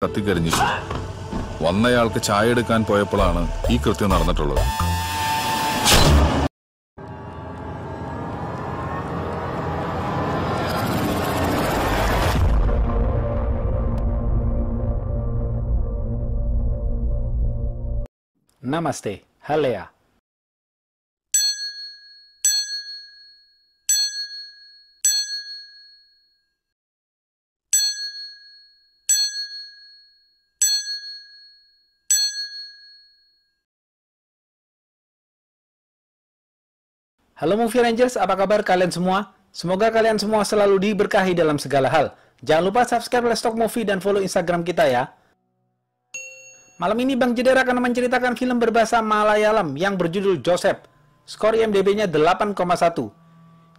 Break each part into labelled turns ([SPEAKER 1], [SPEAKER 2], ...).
[SPEAKER 1] കത്തിക്കരിഞ്ഞില്ല. വന്നയാൾക്ക് ചായ എടുക്കാൻ പോയപ്പോഴാണ് ഈ കൃത്യം നടന്നിട്ടുള്ളത്.
[SPEAKER 2] Namaste, Halea. Halo Movie Rangers, apa kabar kalian semua? Semoga kalian semua selalu diberkahi dalam segala hal. Jangan lupa subscribe Let's Talk Movie dan follow Instagram kita ya. Malam ini Bang Jedar akan menceritakan film berbahasa Malayalam yang berjudul Joseph. Skor IMDb-nya 8,1.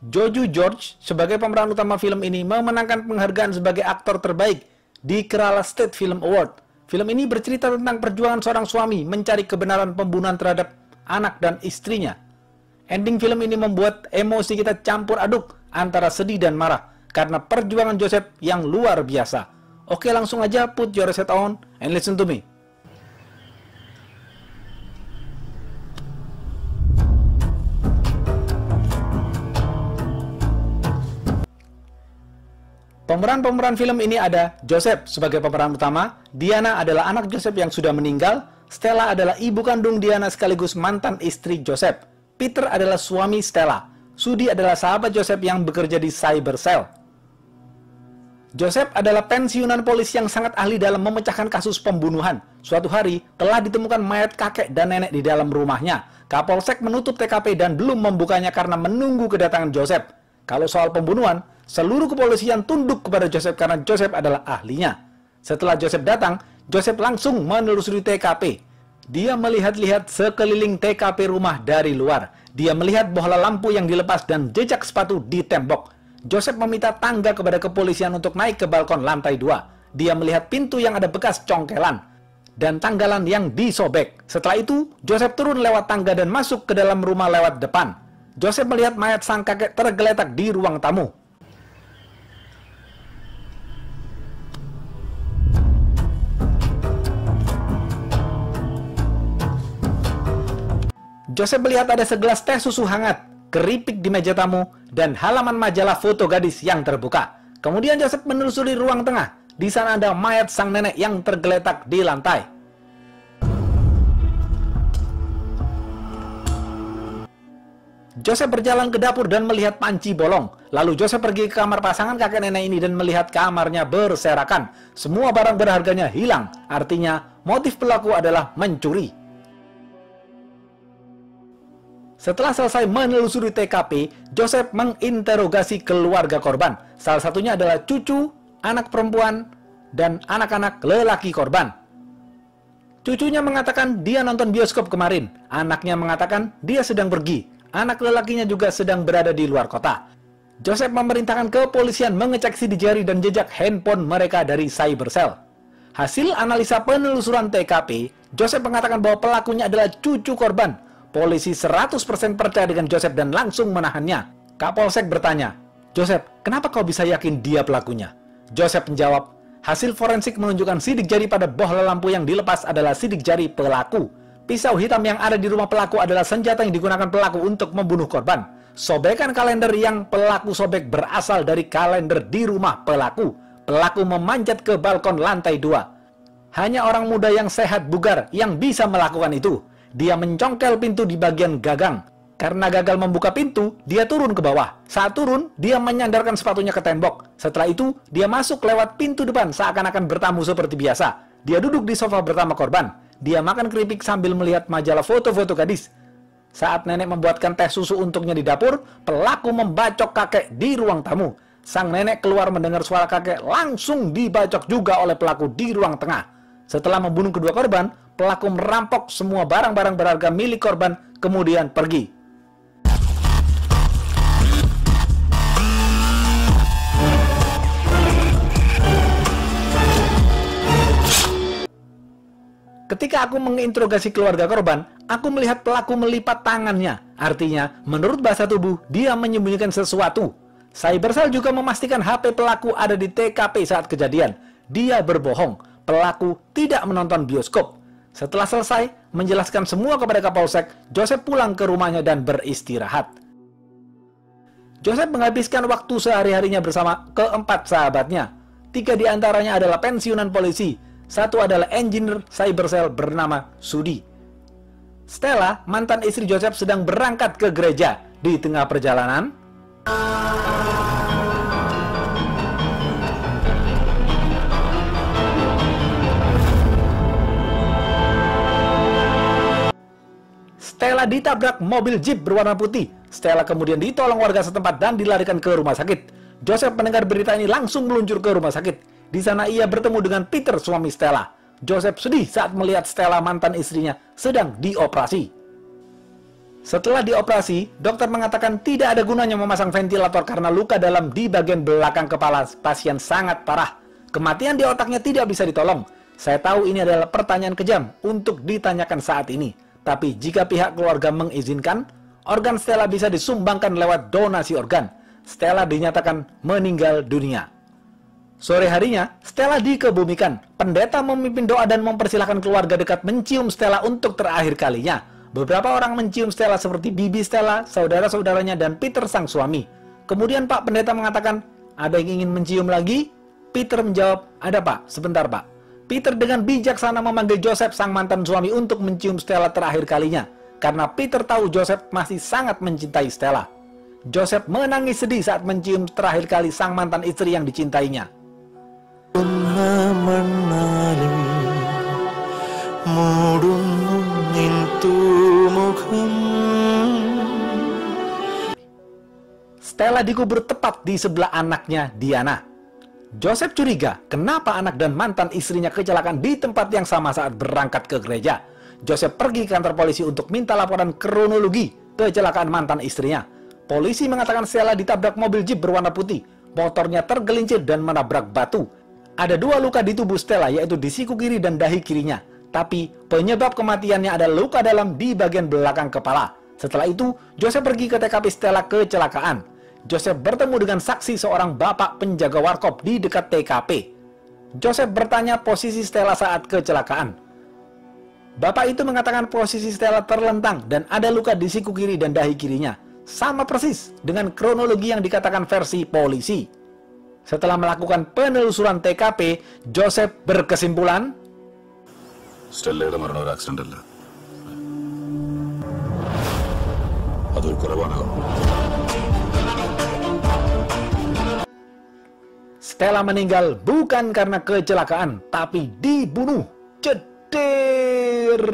[SPEAKER 2] Jojo George sebagai pemeran utama film ini memenangkan penghargaan sebagai aktor terbaik di Kerala State Film Award. Film ini bercerita tentang perjuangan seorang suami mencari kebenaran pembunuhan terhadap anak dan istrinya. Ending film ini membuat emosi kita campur aduk antara sedih dan marah karena perjuangan Joseph yang luar biasa. Oke, langsung aja put your headset on and listen to me. Pemeran-pemeran film ini ada Joseph sebagai pemeran utama, Diana adalah anak Joseph yang sudah meninggal, Stella adalah ibu kandung Diana sekaligus mantan istri Joseph, Peter adalah suami Stella, Sudi adalah sahabat Joseph yang bekerja di cyber cell. Joseph adalah pensiunan polisi yang sangat ahli dalam memecahkan kasus pembunuhan. Suatu hari, telah ditemukan mayat kakek dan nenek di dalam rumahnya. Kapolsek menutup TKP dan belum membukanya karena menunggu kedatangan Joseph. Kalau soal pembunuhan, seluruh kepolisian tunduk kepada Joseph karena Joseph adalah ahlinya. Setelah Joseph datang, Joseph langsung menelusuri TKP. Dia melihat-lihat sekeliling TKP rumah dari luar. Dia melihat bola lampu yang dilepas dan jejak sepatu di tembok. Joseph meminta tangga kepada kepolisian untuk naik ke balkon lantai 2. Dia melihat pintu yang ada bekas congkelan dan tanggalan yang disobek. Setelah itu, Joseph turun lewat tangga dan masuk ke dalam rumah lewat depan. Joseph melihat mayat sang kakek tergeletak di ruang tamu. Joseph melihat ada segelas teh susu hangat, keripik di meja tamu, dan halaman majalah foto gadis yang terbuka. Kemudian Joseph menelusuri ruang tengah. Di sana ada mayat sang nenek yang tergeletak di lantai. Joseph berjalan ke dapur dan melihat panci bolong. Lalu Joseph pergi ke kamar pasangan kakek nenek ini dan melihat kamarnya berserakan. Semua barang berharganya hilang. Artinya, motif pelaku adalah mencuri. Setelah selesai menelusuri TKP, Joseph menginterogasi keluarga korban. Salah satunya adalah cucu, anak perempuan, dan anak-anak lelaki korban. Cucunya mengatakan dia nonton bioskop kemarin. Anaknya mengatakan dia sedang pergi. Anak lelakinya juga sedang berada di luar kota. Joseph memerintahkan kepolisian mengecek sidik jari dan jejak handphone mereka dari cyber cell. Hasil analisa penelusuran TKP, Joseph mengatakan bahwa pelakunya adalah cucu korban. Polisi 100% percaya dengan Joseph dan langsung menahannya. Kapolsek bertanya, "Joseph, kenapa kau bisa yakin dia pelakunya?" Joseph menjawab, "Hasil forensik menunjukkan sidik jari pada bola lampu yang dilepas adalah sidik jari pelaku. Pisau hitam yang ada di rumah pelaku adalah senjata yang digunakan pelaku untuk membunuh korban. Sobekan kalender yang pelaku sobek berasal dari kalender di rumah pelaku. Pelaku memanjat ke balkon lantai 2. Hanya orang muda yang sehat bugar yang bisa melakukan itu. Dia mencongkel pintu di bagian gagang. Karena gagal membuka pintu, dia turun ke bawah. Saat turun, dia menyandarkan sepatunya ke tembok. Setelah itu, dia masuk lewat pintu depan seakan-akan bertamu seperti biasa. Dia duduk di sofa bersama korban. Dia makan keripik sambil melihat majalah foto-foto gadis. Saat nenek membuatkan teh susu untuknya di dapur, pelaku membacok kakek di ruang tamu. Sang nenek keluar mendengar suara kakek langsung dibacok juga oleh pelaku di ruang tengah. Setelah membunuh kedua korban, pelaku merampok semua barang-barang berharga milik korban, kemudian pergi. Ketika aku menginterogasi keluarga korban, aku melihat pelaku melipat tangannya. Artinya, menurut bahasa tubuh, dia menyembunyikan sesuatu. Cybercell juga memastikan HP pelaku ada di TKP saat kejadian. Dia berbohong. pelaku tidak menonton bioskop. Setelah selesai menjelaskan semua kepada Kapolsek, Joseph pulang ke rumahnya dan beristirahat. Joseph menghabiskan waktu sehari-harinya bersama keempat sahabatnya. 3 di antaranya adalah pensiunan polisi, 1 adalah engineer cyber cell bernama Sudi. Stella, mantan istri Joseph, sedang berangkat ke gereja. Di tengah perjalanan, Stella ditabrak mobil jeep berwarna putih. Stella kemudian ditolong warga setempat dan dilarikan ke rumah sakit. Joseph mendengar berita ini langsung meluncur ke rumah sakit. Di sana ia bertemu dengan Peter, suami Stella. Joseph sedih saat melihat Stella, mantan istrinya, sedang dioperasi. Setelah dioperasi, dokter mengatakan tidak ada gunanya memasang ventilator karena luka dalam di bagian belakang kepala pasien sangat parah. Kematian di otaknya tidak bisa ditolong. Saya tahu ini adalah pertanyaan kejam untuk ditanyakan saat ini. Tapi jika pihak keluarga mengizinkan, organ Stella bisa disumbangkan lewat donasi organ. Stella dinyatakan meninggal dunia. Sore harinya, Stella dikebumikan. Pendeta memimpin doa dan mempersilahkan keluarga dekat mencium Stella untuk terakhir kalinya. Beberapa orang mencium Stella seperti bibi Stella, saudara-saudaranya, dan Peter sang suami. Kemudian Pak Pendeta mengatakan, ada yang ingin mencium lagi? Peter menjawab, ada Pak, sebentar Pak. Peter dengan bijaksana memanggil Joseph sang mantan suami untuk mencium Stella terakhir kalinya. Karena Peter tahu Joseph masih sangat mencintai Stella. Joseph menangis sedih saat mencium terakhir kali sang mantan istri yang dicintainya. Stella dikubur tepat di sebelah anaknya, Diana. Joseph curiga kenapa anak dan mantan istrinya kecelakaan di tempat yang sama saat berangkat ke gereja. Joseph pergi ke kantor polisi untuk minta laporan kronologi kecelakaan mantan istrinya. Polisi mengatakan Stella ditabrak mobil jeep berwarna putih. Motornya tergelincir dan menabrak batu. Ada 2 luka di tubuh Stella, yaitu di siku kiri dan dahi kirinya. Tapi penyebab kematiannya adalah luka dalam di bagian belakang kepala. Setelah itu, Joseph pergi ke TKP Stella kecelakaan. Joseph bertemu dengan saksi seorang bapak penjaga warkop di dekat TKP. Joseph bertanya posisi Stella saat kecelakaan. Bapak itu mengatakan posisi Stella terlentang dan ada luka di siku kiri dan dahi kirinya. Sama persis dengan kronologi yang dikatakan versi polisi. Setelah melakukan penelusuran TKP, Joseph berkesimpulan,
[SPEAKER 1] സ്റ്റെല്ലയുടെ മരണം ഒരു ആക്സിഡന്റ് അല്ല, അതൊരു കൊലപാതകം.
[SPEAKER 2] Stella meninggal bukan karena kecelakaan, tapi dibunuh. Ceder.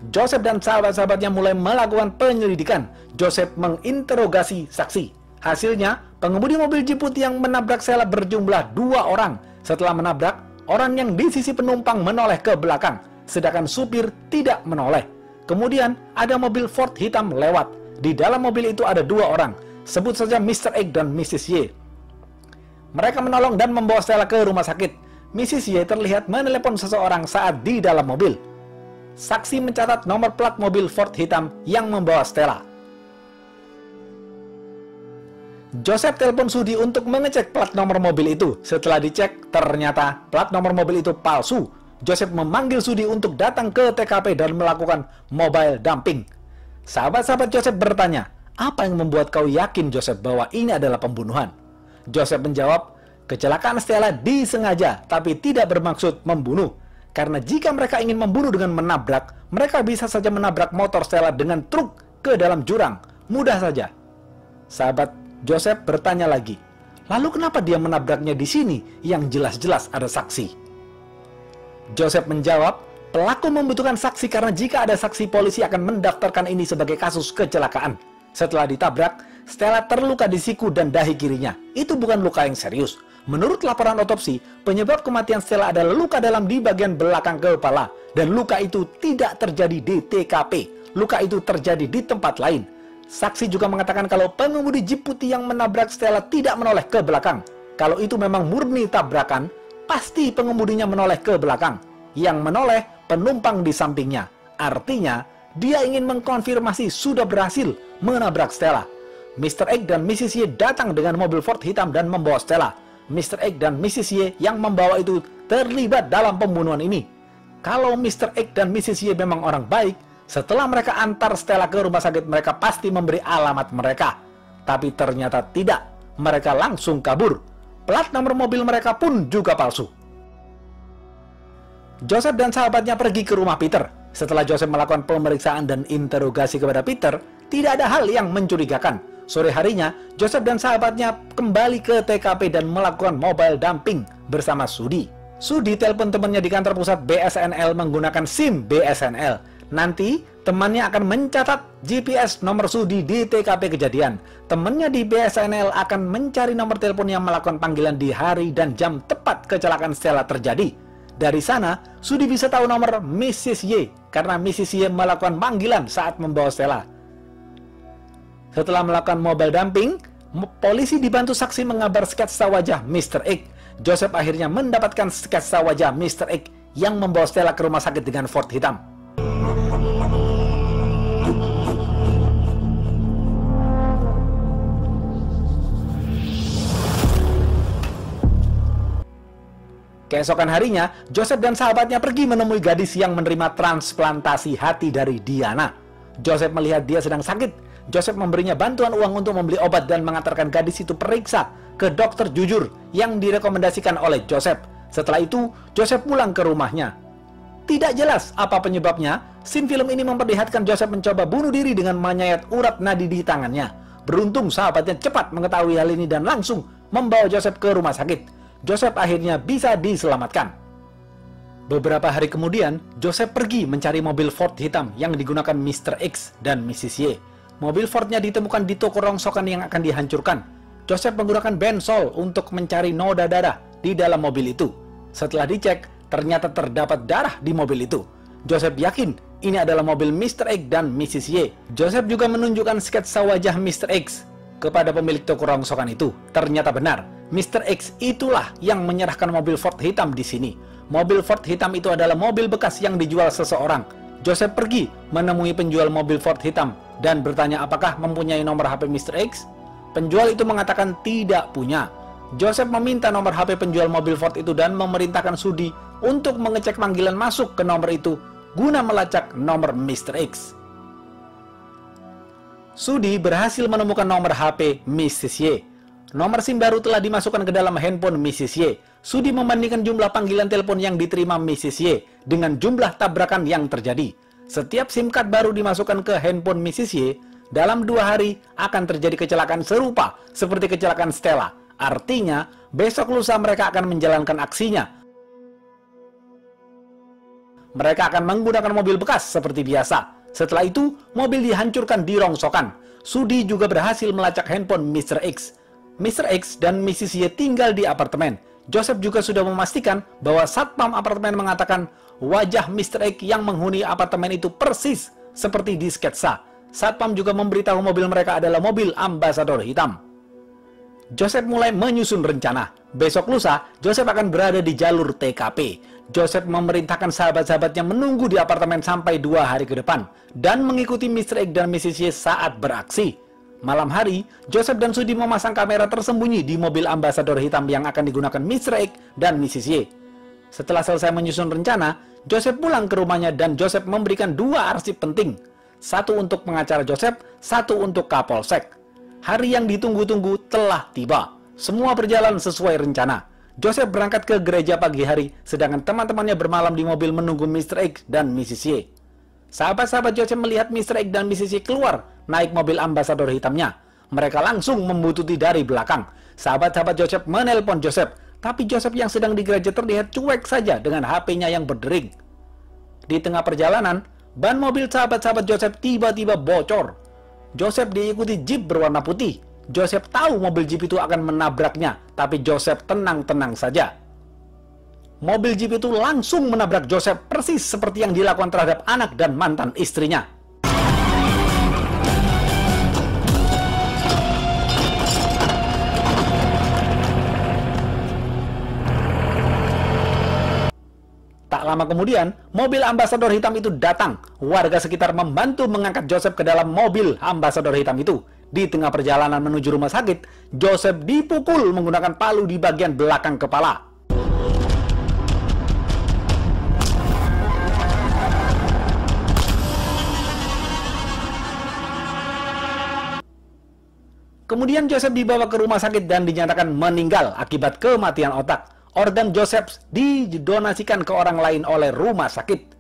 [SPEAKER 2] Joseph dan sahabat-sahabatnya mulai melakukan penyelidikan. Joseph menginterogasi saksi. Hasilnya, pengemudi mobil jeep putih yang menabrak Stella berjumlah 2 orang. Setelah menabrak, orang yang di sisi penumpang menoleh ke belakang, sedangkan supir tidak menoleh. Kemudian, ada mobil Ford hitam lewat. Di dalam mobil itu ada 2 orang, sebut saja Mr. X dan Mrs. Y. Mereka menolong dan membawa Stella ke rumah sakit. Mrs. Y terlihat menelepon seseorang saat di dalam mobil. Saksi mencatat nomor plat mobil Ford hitam yang membawa Stella. Joseph telepon Sudi untuk mengecek plat nomor mobil itu. Setelah dicek, ternyata plat nomor mobil itu palsu. Joseph memanggil Sudi untuk datang ke TKP dan melakukan mobile dumping. Sahabat-sahabat Joseph bertanya, apa yang membuat kau yakin Joseph bahwa ini adalah pembunuhan? Joseph menjawab, kecelakaan Stella disengaja tapi tidak bermaksud membunuh. Karena jika mereka ingin membunuh dengan menabrak, mereka bisa saja menabrak motor Stella dengan truk ke dalam jurang. Mudah saja. Sahabat Joseph bertanya lagi, lalu kenapa dia menabraknya di sini yang jelas-jelas ada saksi? Joseph menjawab, pelaku membutuhkan saksi karena jika ada saksi, polisi akan mendaftarkan ini sebagai kasus kecelakaan. Setelah ditabrak, Stella terluka di siku dan dahi kirinya. Itu bukan luka yang serius. Menurut laporan otopsi, penyebab kematian Stella adalah luka dalam di bagian belakang kepala. Dan luka itu tidak terjadi di TKP. Luka itu terjadi di tempat lain. Saksi juga mengatakan kalau pengemudi jeep putih yang menabrak Stella tidak menoleh ke belakang. Kalau itu memang murni tabrakan, pasti pengemudinya menoleh ke belakang. Yang menoleh penumpang di sampingnya. Artinya, dia ingin mengkonfirmasi sudah berhasil menabrak Stella. Mr. X dan Mrs. Y datang dengan mobil Ford hitam dan membawa Stella. Mr. X dan Mrs. Y yang membawa itu terlibat dalam pembunuhan ini. Kalau Mr. X dan Mrs. Y memang orang baik, setelah mereka antar Stella ke rumah sakit, mereka pasti memberi alamat mereka. Tapi ternyata tidak, mereka langsung kabur. Plat nomor mobil mereka pun juga palsu. Joseph dan sahabatnya pergi ke rumah Peter. Setelah Joseph melakukan pemeriksaan dan interogasi kepada Peter, tidak ada hal yang mencurigakan. Sore harinya, Joseph dan sahabatnya kembali ke TKP dan melakukan mobile dumping bersama Sudi. Sudi telepon temannya di kantor pusat BSNL menggunakan SIM BSNL. Nanti, temannya akan mencatat GPS nomor Sudi di TKP kejadian. Temannya di BSNL akan mencari nomor telepon yang melakukan panggilan di hari dan jam tepat kecelakaan Stella terjadi. Dari sana, Sudi bisa tahu nomor Mrs. Y karena Mrs. Y melakukan panggilan saat membawa Stella. Setelah melakukan mobile dumping, polisi dibantu saksi mengabar sketsa wajah Mr. X. Joseph akhirnya mendapatkan sketsa wajah Mr. X yang membawa Stella ke rumah sakit dengan Ford hitam. Keesokan harinya, Joseph dan sahabatnya pergi menemui gadis yang menerima transplantasi hati dari Diana. Joseph melihat dia sedang sakit. Joseph memberinya bantuan uang untuk membeli obat dan mengantarkan gadis itu periksa ke dokter jujur yang direkomendasikan oleh Joseph. Setelah itu, Joseph pulang ke rumahnya. Tidak jelas apa penyebabnya, scene film ini memperlihatkan Joseph mencoba bunuh diri dengan menyayat urat nadi di tangannya. Beruntung sahabatnya cepat mengetahui hal ini dan langsung membawa Joseph ke rumah sakit. Joseph akhirnya bisa diselamatkan. Beberapa hari kemudian, Joseph pergi mencari mobil Ford hitam yang digunakan Mr. X dan Mrs. Y. Mobil Fordnya ditemukan di toko rongsokan yang akan dihancurkan. Joseph menggunakan bensol untuk mencari noda darah di dalam mobil itu. Setelah dicek, ternyata terdapat darah di mobil itu. Joseph yakin ini adalah mobil Mr. X dan Mrs. Y. Joseph juga menunjukkan sketsa wajah Mr. X kepada pemilik toko rongsokan itu. Ternyata benar, Mr. X itulah yang menyerahkan mobil Ford hitam di sini. Mobil Ford hitam itu adalah mobil bekas yang dijual seseorang. Joseph pergi menemui penjual mobil Ford hitam dan bertanya apakah mempunyai nomor HP Mr. X. Penjual itu mengatakan tidak punya. Joseph meminta nomor HP penjual mobil Ford itu dan memerintahkan Sudi untuk mengecek panggilan masuk ke nomor itu guna melacak nomor Mr. X. Sudi berhasil menemukan nomor HP Mrs. Y. Nomor SIM baru telah dimasukkan ke dalam handphone Mrs. Y. Sudi membandingkan jumlah panggilan telepon yang diterima Mrs. Y dengan jumlah tabrakan yang terjadi. Setiap SIM card baru dimasukkan ke handphone Mrs. Y, dalam 2 hari akan terjadi kecelakaan serupa seperti kecelakaan Stella. Artinya, besok lusa mereka akan menjalankan aksinya. Mereka akan menggunakan mobil bekas seperti biasa. Setelah itu, mobil dihancurkan di rongsokan. Sudi juga berhasil melacak handphone Mr. X. Mr. X dan Mrs. Y tinggal di apartemen. Joseph juga sudah memastikan bahwa satpam apartemen mengatakan wajah Mr. X yang menghuni apartemen itu persis seperti di sketsa. Satpam juga memberitahu mobil mereka adalah mobil ambasador hitam. Joseph mulai menyusun rencana. Besok lusa, Joseph akan berada di jalur TKP. Joseph memerintahkan sahabat-sahabatnya menunggu di apartemen sampai 2 hari ke depan dan mengikuti Mr. X dan Mrs. Y saat beraksi. Malam hari, Joseph dan Sudi memasang kamera tersembunyi di mobil ambasador hitam yang akan digunakan Mr. X dan Mrs. Y. Setelah selesai menyusun rencana, Joseph pulang ke rumahnya dan Joseph memberikan 2 arsip penting. Satu untuk pengacara Joseph, satu untuk Kapolsek. Hari yang ditunggu-tunggu telah tiba. Semua berjalan sesuai rencana. Joseph berangkat ke gereja pagi hari, sedangkan teman-temannya bermalam di mobil menunggu Mr. X dan Mrs. Y. Sahabat-sahabat Joseph melihat Mr. X dan Mrs. Y keluar naik mobil ambasador hitamnya. Mereka langsung membuntuti dari belakang. Sahabat-sahabat Joseph menelpon Joseph, tapi Joseph yang sedang di gereja terlihat cuek saja dengan HP-nya yang berdering. Di tengah perjalanan, ban mobil sahabat-sahabat Joseph tiba-tiba bocor. Joseph diikuti jeep berwarna putih. Joseph tahu mobil jeep itu akan menabraknya, tapi Joseph tenang-tenang saja. Mobil jeep itu langsung menabrak Joseph persis seperti yang dilakukan terhadap anak dan mantan istrinya. Tak lama kemudian, mobil ambasador hitam itu datang. Warga sekitar membantu mengangkat Joseph ke dalam mobil ambasador hitam itu. Di tengah perjalanan menuju rumah sakit, Joseph dipukul menggunakan palu di bagian belakang kepala. Kemudian Joseph dibawa ke rumah sakit dan dinyatakan meninggal akibat kematian otak. Organ Joseph didonasikan ke orang lain oleh rumah sakit.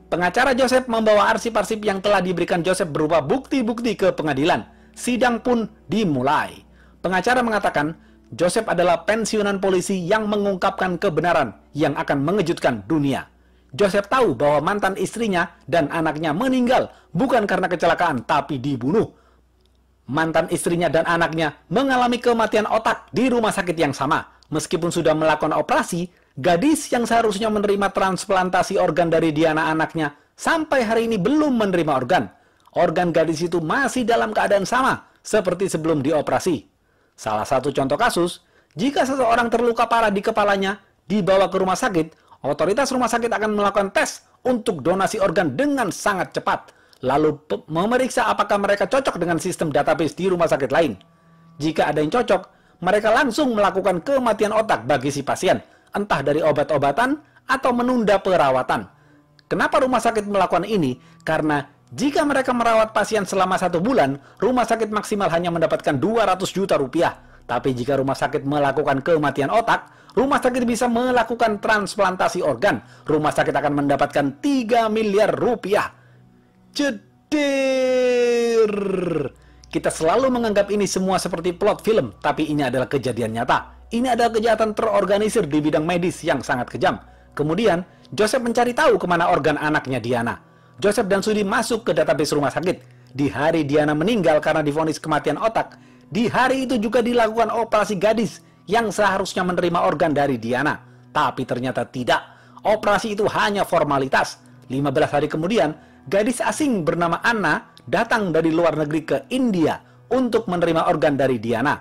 [SPEAKER 2] Pengacara Joseph membawa arsip-arsip yang telah diberikan Joseph berupa bukti-bukti ke pengadilan. Sidang pun dimulai. Pengacara mengatakan, Joseph adalah pensiunan polisi yang mengungkapkan kebenaran yang akan mengejutkan dunia. Joseph tahu bahwa mantan istrinya dan anaknya meninggal bukan karena kecelakaan tapi dibunuh. Mantan istrinya dan anaknya mengalami kematian otak di rumah sakit yang sama. Meskipun sudah melakukan operasi, gadis yang seharusnya menerima transplantasi organ dari Diana anaknya sampai hari ini belum menerima organ. Organ gadis itu masih dalam keadaan sama seperti sebelum dioperasi. Salah satu contoh kasus, jika seseorang terluka parah di kepalanya, dibawa ke rumah sakit, otoritas rumah sakit akan melakukan tes untuk donasi organ dengan sangat cepat, lalu memeriksa apakah mereka cocok dengan sistem database di rumah sakit lain. Jika ada yang cocok, mereka langsung melakukan kematian otak bagi si pasien, entah dari obat-obatan atau menunda perawatan. Kenapa rumah sakit melakukan ini? Karena jika mereka merawat pasien selama 1 bulan, rumah sakit maksimal hanya mendapatkan 200 juta rupiah. Tapi jika rumah sakit melakukan kematian otak, rumah sakit bisa melakukan transplantasi organ. Rumah sakit akan mendapatkan 3 miliar rupiah. Jedir! Kita selalu menganggap ini semua seperti plot film, tapi ini adalah kejadian nyata. Ini adalah kejahatan terorganisir di bidang medis yang sangat kejam. Kemudian, Joseph mencari tahu kemana organ anaknya Diana. Joseph dan Sudi masuk ke database rumah sakit. Di hari Diana meninggal karena divonis kematian otak, di hari itu juga dilakukan operasi gadis yang seharusnya menerima organ dari Diana. Tapi ternyata tidak. Operasi itu hanya formalitas. 15 hari kemudian, gadis asing bernama Anna datang dari luar negeri ke India untuk menerima organ dari Diana.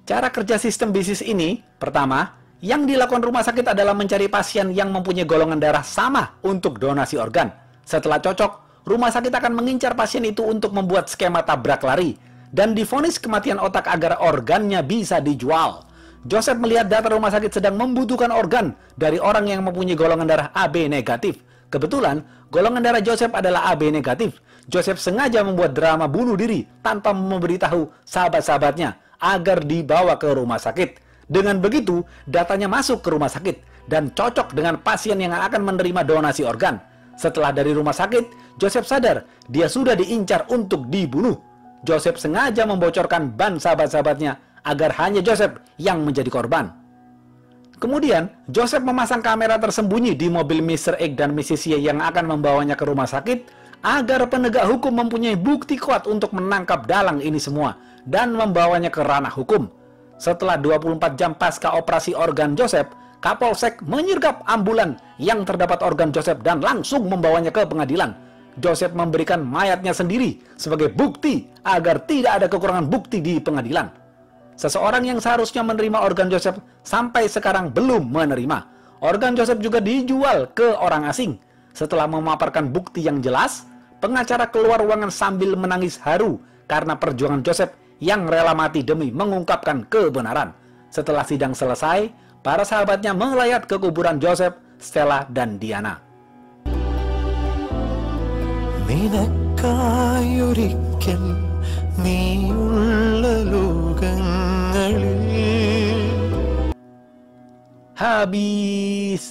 [SPEAKER 2] Cara kerja sistem bisnis ini, pertama, yang dilakukan rumah sakit adalah mencari pasien yang mempunyai golongan darah sama untuk donasi organ. Setelah cocok, rumah sakit akan mengincar pasien itu untuk membuat skema tabrak lari dan divonis kematian otak agar organnya bisa dijual. Joseph melihat data rumah sakit sedang membutuhkan organ dari orang yang mempunyai golongan darah AB negatif. Kebetulan, golongan darah Joseph adalah AB negatif. Joseph sengaja membuat drama bunuh diri tanpa memberitahu sahabat-sahabatnya agar dibawa ke rumah sakit. Dengan begitu, datanya masuk ke rumah sakit dan cocok dengan pasien yang akan menerima donasi organ. Setelah dari rumah sakit, Joseph sadar dia sudah diincar untuk dibunuh. Joseph sengaja membocorkan ban sahabat-sahabatnya agar hanya Joseph yang menjadi korban. Kemudian, Joseph memasang kamera tersembunyi di mobil Mr. X dan Mrs. Y yang akan membawanya ke rumah sakit agar penegak hukum mempunyai bukti kuat untuk menangkap dalang ini semua dan membawanya ke ranah hukum. Setelah 24 jam pasca operasi organ Joseph, Kapolsek menyergap ambulan yang terdapat organ Joseph dan langsung membawanya ke pengadilan. Joseph memberikan mayatnya sendiri sebagai bukti agar tidak ada kekurangan bukti di pengadilan. Seseorang yang seharusnya menerima organ Joseph sampai sekarang belum menerima. Organ Joseph juga dijual ke orang asing. Setelah memaparkan bukti yang jelas, pengacara keluar ruangan sambil menangis haru karena perjuangan Joseph yang rela mati demi mengungkapkan kebenaran. Setelah sidang selesai, para sahabatnya melayat ke kuburan Joseph, Stella, dan Diana.
[SPEAKER 3] നിനക്കായൊരിക്കൽ നീയുള്ള ലോകങ്ങളിൽ.
[SPEAKER 2] Habis.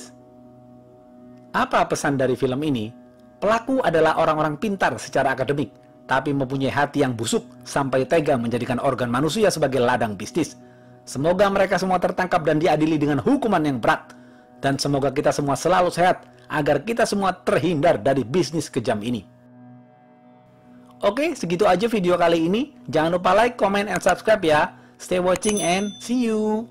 [SPEAKER 2] Apa pesan dari film ini? Pelaku adalah orang-orang pintar secara akademik, tapi mempunyai hati yang busuk sampai tega menjadikan organ manusia sebagai ladang bisnis. Semoga mereka semua tertangkap dan diadili dengan hukuman yang berat. Dan semoga kita semua selalu sehat agar kita semua terhindar dari bisnis kejam ini. Oke, segitu aja video kali ini. Jangan lupa like, comment, and subscribe ya. Stay watching and see you.